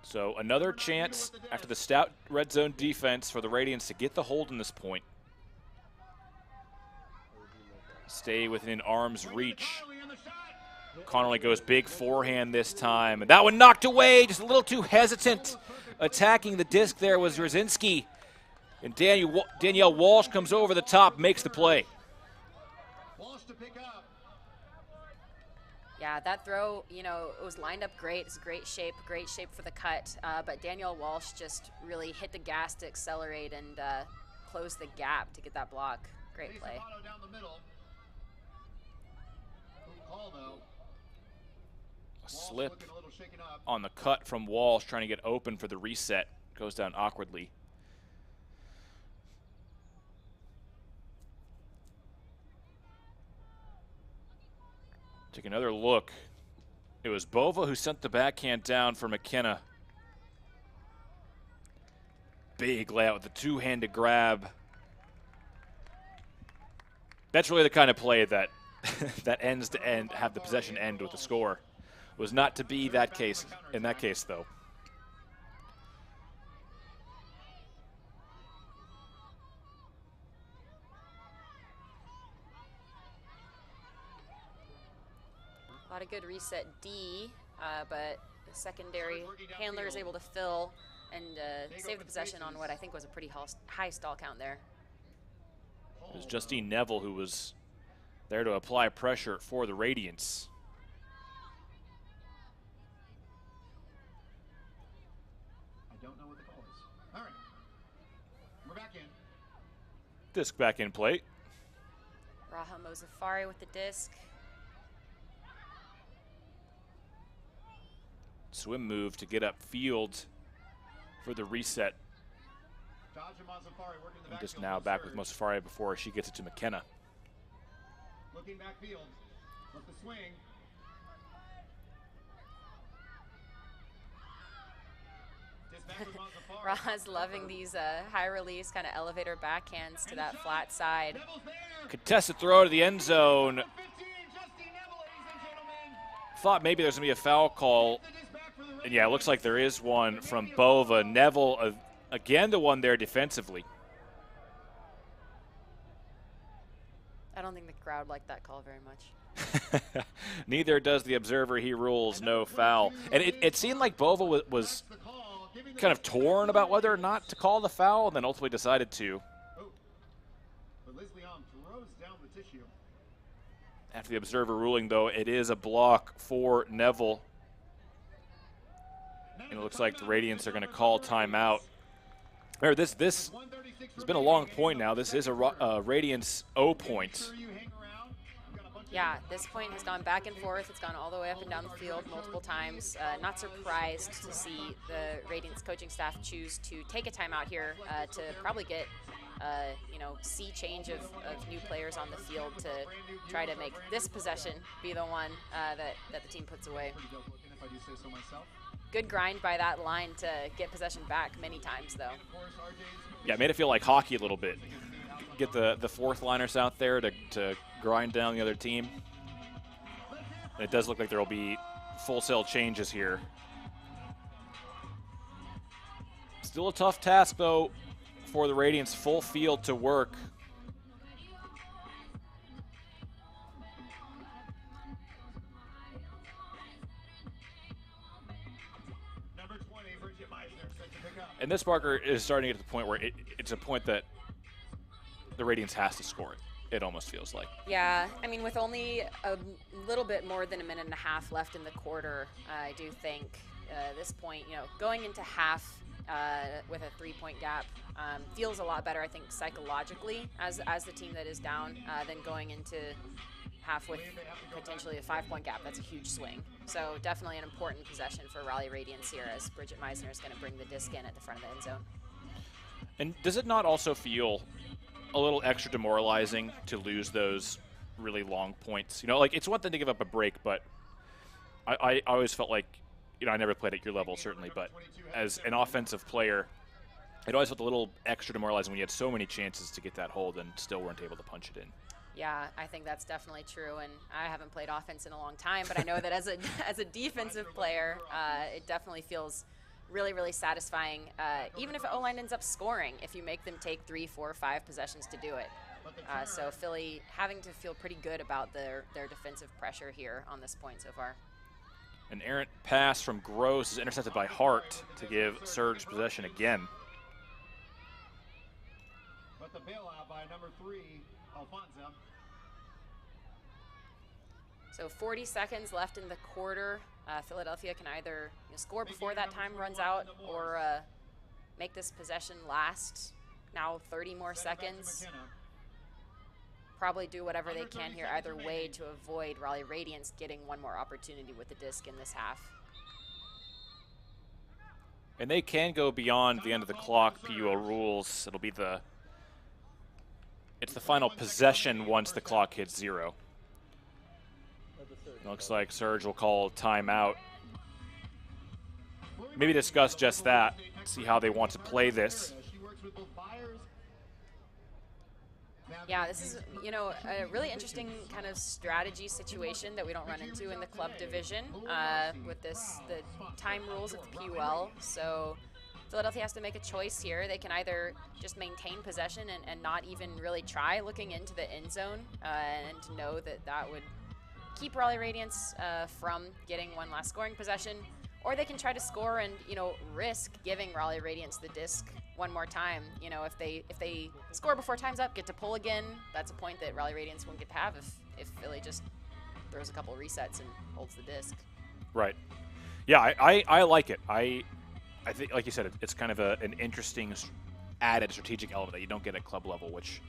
So another chance after the stout red zone defense for the Radiants to get the hold in this point. Stay within arm's reach. Connolly goes big forehand this time. And that one knocked away, just a little too hesitant. Attacking the disc there was Rosinski. And Danielle Walsh comes over the top, makes the play. Walsh to pick up. Yeah, that throw, you know, it was lined up great. It's great shape for the cut. But Danielle Walsh just really hit the gas to accelerate and close the gap to get that block. Great play. Down the middle. Good call, though. A slip on the cut from Walsh, trying to get open for the reset. Goes down awkwardly. Take another look. It was Bova who sent the backhand down for McKenna. Big layout with the two-handed grab. That's really the kind of play that that ends to end, have the possession end with the score. Was not to be that case in that case, though. A lot of good reset D, but the secondary handler is able to fill and save the possession on what I think was a pretty high stall count there. It was Justine Neville who was there to apply pressure for the Radiance. I don't know what the call is. All right. We're back in. Disc back in play. Raha Mozafari with the disc. Swim move to get up field for the reset. And just now back with Mozafari before she gets it to McKenna. Looking backfield. With the swing. Raha's loving these high release kind of elevator backhands to that flat side. Contested throw to the end zone. Thought maybe there's going to be a foul call. And yeah, it looks like there is one from Bova. Neville, again, the one there defensively. I don't think the crowd liked that call very much. Neither does the observer. He rules no foul. And it seemed like Bova was kind of torn about whether or not to call the foul, and then ultimately decided to. After the observer ruling, though, it is a block for Neville. And it looks like the Radiants are going to call timeout. Remember, this has been a long point now. This is a Radiance O point. Yeah, this point has gone back and forth. It's gone all the way up and down the field multiple times. Not surprised to see the Radiance coaching staff choose to take a timeout here to probably get sea change of new players on the field to try to make this possession be the one that the team puts away. Good grind by that line to get possession back many times, though. Yeah, it made it feel like hockey a little bit. Get the fourth liners out there to grind down the other team. And it does look like there will be full cell changes here. Still a tough task, though, for the Radiants. Full field to work. And this marker is starting to get to the point where it's a point that the Radiance has to score it. It almost feels like. Yeah, I mean, with only a little bit more than a minute and a half left in the quarter, I do think at this point, you know, going into half with a 3-point gap feels a lot better, I think, psychologically as the team that is down than going into half with potentially a 5-point gap. That's a huge swing. So definitely an important possession for Raleigh Radiance here, as Bridget Meisner is going to bring the disc in at the front of the end zone. And does it not also feel a little extra demoralizing to lose those really long points? You know, like, it's one thing to give up a break, but I always felt like, you know, I never played at your level, certainly, but as an offensive player, it always felt a little extra demoralizing when you had so many chances to get that hold and still weren't able to punch it in. Yeah, I think that's definitely true, and I haven't played offense in a long time, but I know that as a defensive player, it definitely feels really, really satisfying, even if O-line ends up scoring, if you make them take 3, 4, 5 possessions to do it. So Philly having to feel pretty good about their defensive pressure here on this point so far. An errant pass from Gross is intercepted by Hart to give Surge possession again. But the bailout by number 3, Alfonso. So 40 seconds left in the quarter. Philadelphia can either score before that time runs out or make this possession last. Now 30 more seconds. Probably do whatever they can here either way to avoid Raleigh Radiance getting one more opportunity with the disc in this half. And they can go beyond the end of the clock, PUL rules. It'll be it's the final possession once the clock hits 0. It looks like Surge will call timeout. Maybe discuss just that, see how they want to play this. Yeah, this is, you know, a really interesting kind of strategy situation that we don't run into in the club division with the time rules of the PUL. So Philadelphia has to make a choice here. They can either just maintain possession and not even really try looking into the end zone and to know that would keep Raleigh Radiance from getting one last scoring possession, or they can try to score and, you know, risk giving Raleigh Radiance the disc one more time. You know, if they score before time's up, get to pull again, that's a point that Raleigh Radiance won't get to have if Philly just throws a couple resets and holds the disc. Right. Yeah, I like it. I think, like you said, it's kind of an interesting added strategic element that you don't get at club level, which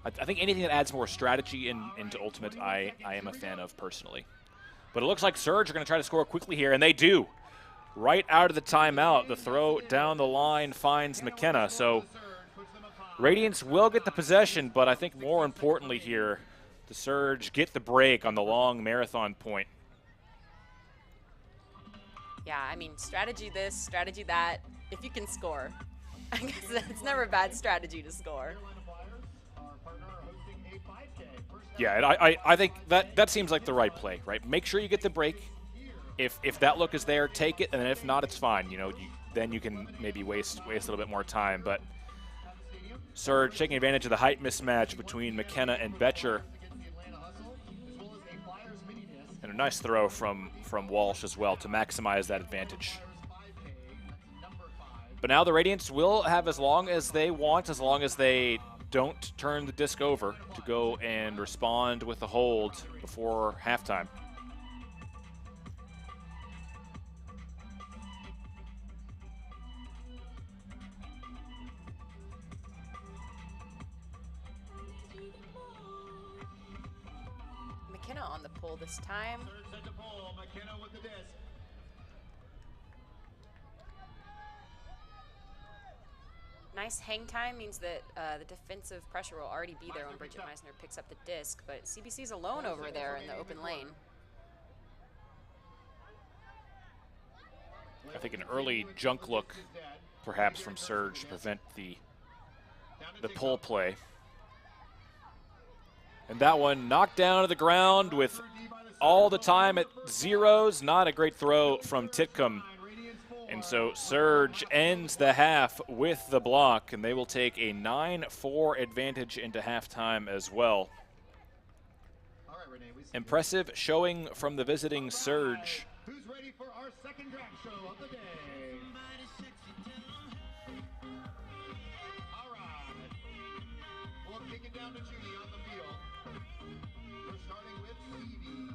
I think anything that adds more strategy into Ultimate, I am a fan of personally. But it looks like Surge are going to try to score quickly here, and they do. Right out of the timeout, the throw down the line finds McKenna. So Radiance will get the possession, but I think more importantly here, the Surge get the break on the long marathon point. Yeah, I mean, strategy this, strategy that, if you can score. I guess it's never a bad strategy to score. Yeah, and I think that seems like the right play, right? Make sure you get the break. If that look is there, take it, and then if not, it's fine. You know, then you can maybe waste a little bit more time. But Surge taking advantage of the height mismatch between McKenna and Betcher. And a nice throw from Walsh as well to maximize that advantage. But now the Radiance will have as long as they want, as long as they don't turn the disc over, to go and respond with a hold before halftime. McKenna on the pull this time. McKenna with the disc. Nice hang time means that the defensive pressure will already be there when Bridget Meisner picks up the disc, but CBC's alone over there in the open lane. I think an early junk look, perhaps from Surge, to prevent the pull play. And that one knocked down to the ground with all the time at zeros. Not a great throw from Titcomb. And so Surge ends the half with the block, and they will take a 9-4 advantage into halftime as well. Impressive showing from the visiting Surge. Who's ready for our second drag show of the day? All right. Well, down to Judy on the field. We're starting with Evie.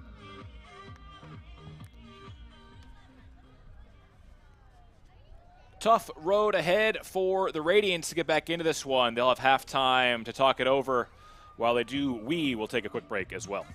Tough road ahead for the Radiance to get back into this one. They'll have halftime to talk it over. While they do, we will take a quick break as well.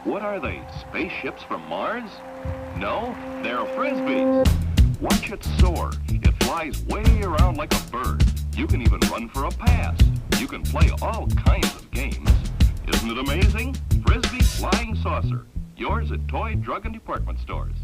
What are they, spaceships from Mars? No, they're frisbees. Watch it soar. It flies way around like a bird. You can even run for a pass. You can play all kinds of games. Isn't it amazing? Frisbee Flying Saucer. Yours at toy, drug, and department stores.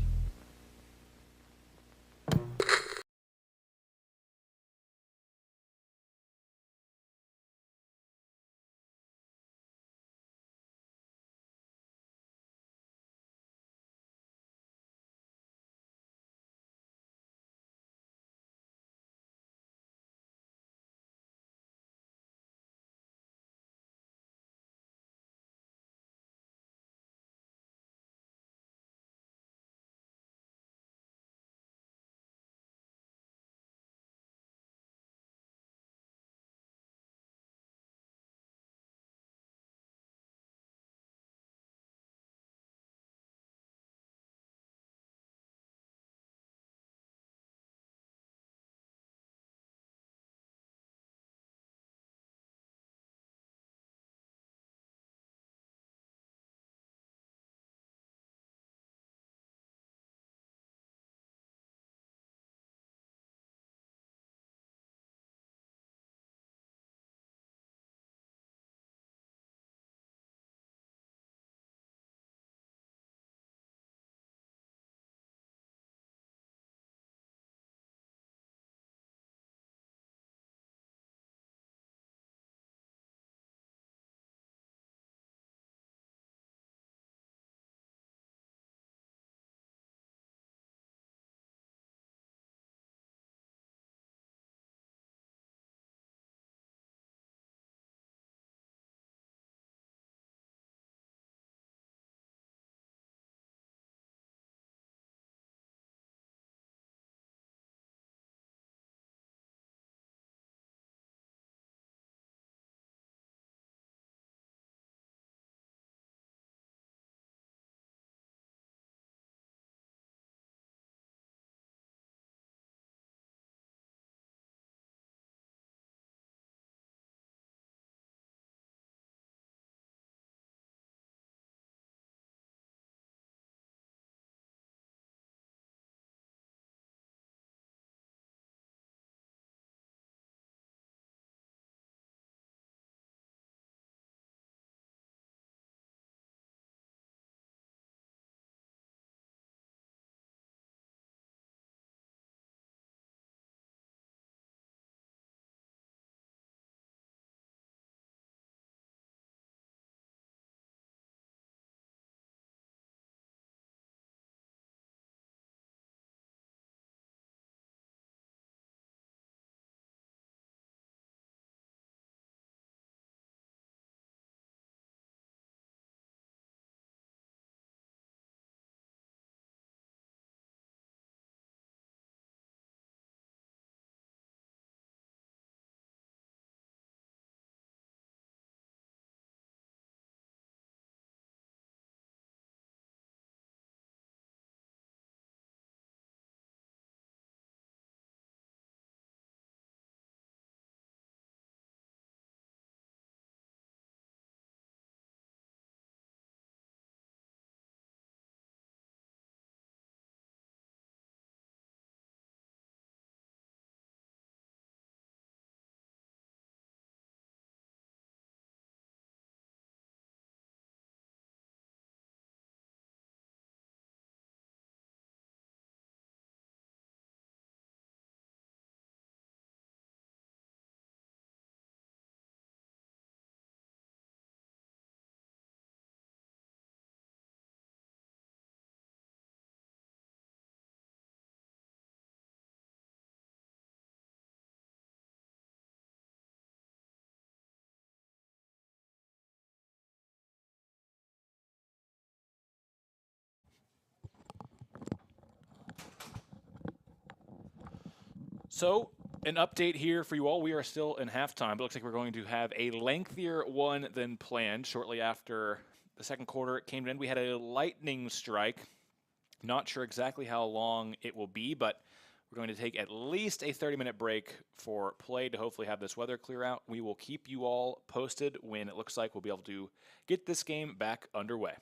So, an update here for you all. We are still in halftime, but it looks like we're going to have a lengthier one than planned. Shortly after the second quarter came in, we had a lightning strike. Not sure exactly how long it will be, but we're going to take at least a 30-minute break for play to hopefully have this weather clear out. We will keep you all posted when it looks like we'll be able to get this game back underway.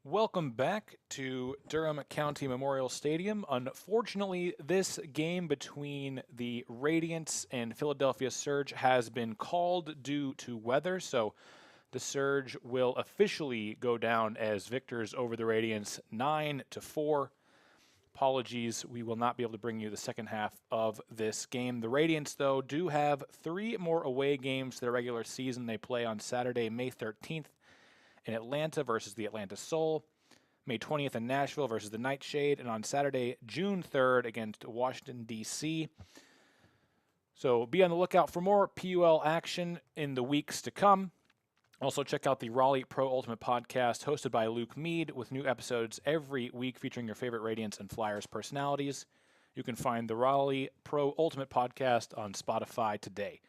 Welcome back to Durham County Memorial Stadium. Unfortunately, this game between the Radiance and Philadelphia Surge has been called due to weather, so the Surge will officially go down as victors over the Radiance 9-4. Apologies, we will not be able to bring you the second half of this game. The Radiance, though, do have 3 more away games to their regular season. They play on Saturday, May 13th in Atlanta versus the Atlanta Soul, May 20th in Nashville versus the Nightshade, and on Saturday, June 3rd against Washington, D.C. So be on the lookout for more PUL action in the weeks to come. Also, check out the Raleigh Pro Ultimate podcast hosted by Luke Mead with new episodes every week featuring your favorite Radiance and Flyers personalities. You can find the Raleigh Pro Ultimate podcast on Spotify today.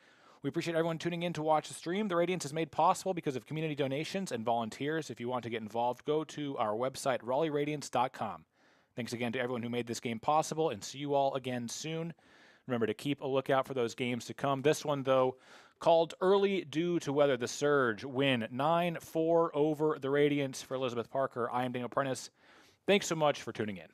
We appreciate everyone tuning in to watch the stream. The Radiance is made possible because of community donations and volunteers. If you want to get involved, go to our website, RaleighRadiance.com. Thanks again to everyone who made this game possible, and see you all again soon. Remember to keep a lookout for those games to come. This one, though, called early due to weather. The Surge win 9-4 over the Radiance. For Elizabeth Parker, I am Daniel Prentice. Thanks so much for tuning in.